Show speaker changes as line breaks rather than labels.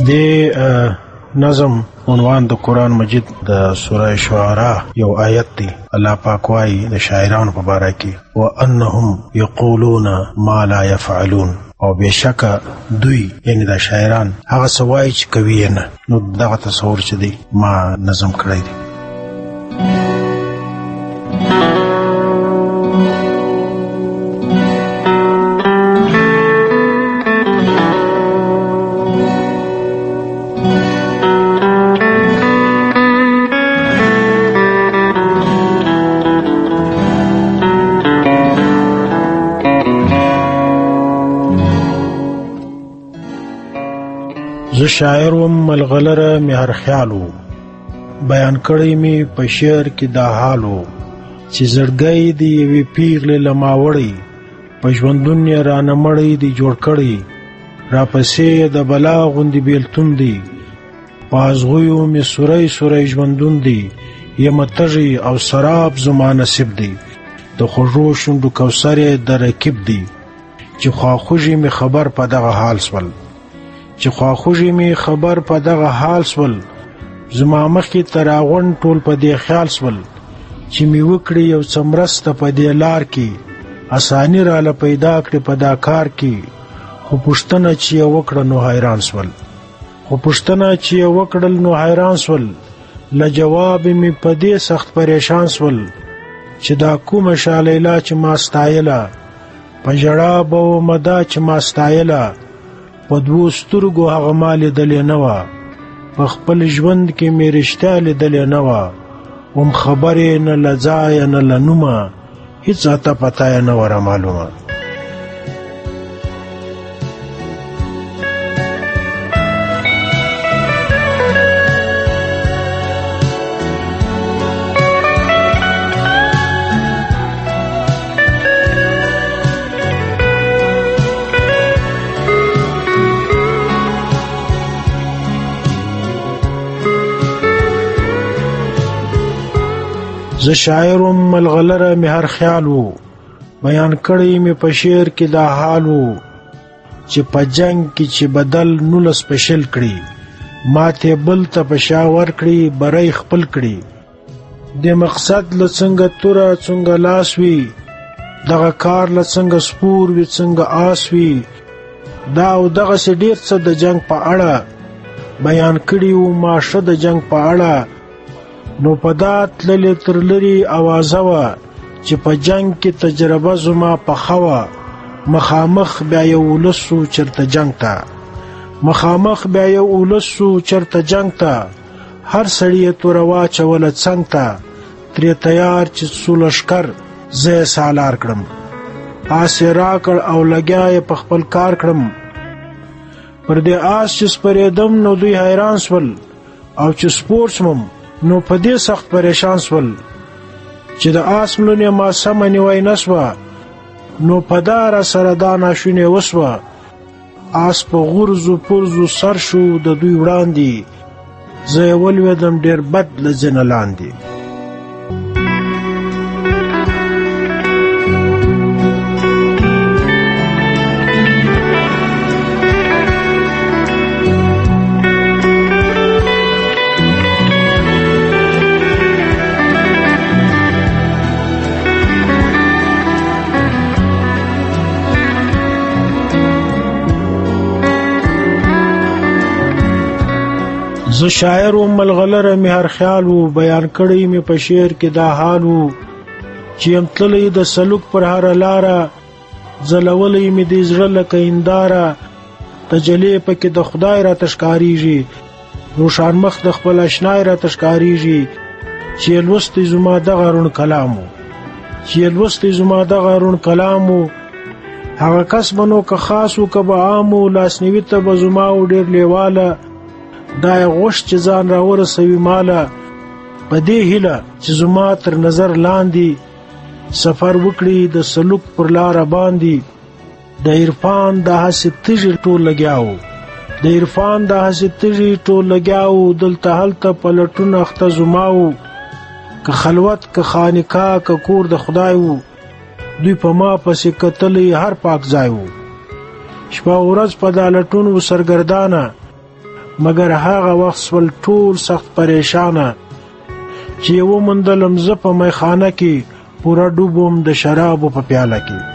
د نظم عنوان د قرآن مجید د سوره شعراء یو آیت دی. الله پاک وایي د شاعرانو په باره کې وانهم یقولون ما لا یفعلون، او بېشکه دوی یعنی د شاعران هغه څه وایي چې کوي یې نه. نو دغه تصور چې دی ما نظم کړی دی. زه شاعر وم ملغلره می هر خیالو، بیان کړی می په شعر کې دا حالو چې زړګی دی یوې پیغلې له ما وړی، په ژوندون یې رانه مړی دی جوړ کړی، راپسې د بلا غوندې بیلتون دی، په ازغیو می سوری سوری ژوندون دی، یم تږی او سراب زما نصیب دی، د خوږو شونډو کوثر یې د رکیب دی، چې خواخوږي می خبر په دغه حال سول، چې خواخوږي می خبر په دغه حال سول، زما مخکې تر اغوند ټول په دې خیال سول، چې می وکړي یو څه مرسته په دې لار کې، اساني راله پیدا کړې په دا کار کې، خو پوښتنه چې یې وکړه نو حیران سول، خو پوښتنه چې یې وکړل نو حیران سول، له جواب می په دې سخت پریشان سول، چې دا کومه شالیلا چې ما ستایله، په ژړا به ومه دا چې ما ستایله، په دوو سترګو هغه ما لیدلې نه وه، په خپل ژوند کې مې رښتیا لیدلې نه وه، وم خبرې نه له ځایه نه له نومه، هېڅ اته پته یې نه وه رامعلومه. زه شاعر وم ملغلره می هر خیال و، بیان کړی می په شعر کې دا حال و، چې په جنگ کې چې بدل 19 پشل کړي، ماته بل ته په شا ورکړي، بری خپل کړي، د مقصد له څنګه توره څنګه لاس وي، دغه کار له څنګه سپور وي څنګه آس وي، دا او دغسې ډېر څه د جنگ په اړه بیان کړي وو ما ښه د جنگ په اړه، نو په دا تللې تر لرې اوازه وه، چې په جنگ کې تجربه زما پخه وه، مخامخ بیا یو ولس سو چېرته جنگ ته، مخامخ بیا یو ولس سو چېرته جنگ ته، هر سړي یې توره واچوله څنګ ته، ترې تیار چې څو لښکر زه یې سالار کړم، آس یې راکړ او لګیا یې په خپل کار کړم، پر دې آس چې سپرېدم نو دوی حیران سول، او چې سپور شوم نو په دې سخت پریشان سول، چې د آس مړینې ما سمه نیوی نه سوه، نو په دا را سره دا ناشونې وسوه، آس په غرزو پرزو سر شو د دوی وړاندې، زه یې ولوېدم ډېر بد له ځینه لاندې. زه شاعر وم ملغلره می هر خیال و، بیان کړی می په شعر کې دا حال و، چې یم تللی د سلوک پر هره لاره، ځلولی می د زړه لکه هنداره، تجلی پکې د خدای راته ښکاریږي، روښان مخ د خپل اشنای راته ښکاریږي، چې یې لوستی زما دغه روڼ کلام و، چې یې لوستی زما دغه روڼ کلام و، هغه کس به نو که خاص و که به عام و، لاسنیوي ته به زما و ډېر لیواله، دا یې غوښت چې ځان راورسوي ماله، په دې هیله چې زما تر نظر لاندې سفر وکړي د سلوک پر لاره باندې، د عرفان د هسې تږي ټول لګیا و، د عرفان د هسې تږي ټول لګیا و، دلته هلته په لټون اخته زما و، که خلوت که خانقاه که کور د خدای و، دوی په ما پسې کتلی هر پاک ځای و، شپه ورځ په دا لټون و سرګردانه، مګر هغه وخت سول ټول سخت پریشانه چې وموندلم زه په میخانه کې پوره ډوبوم د شرابو په پیاله کې.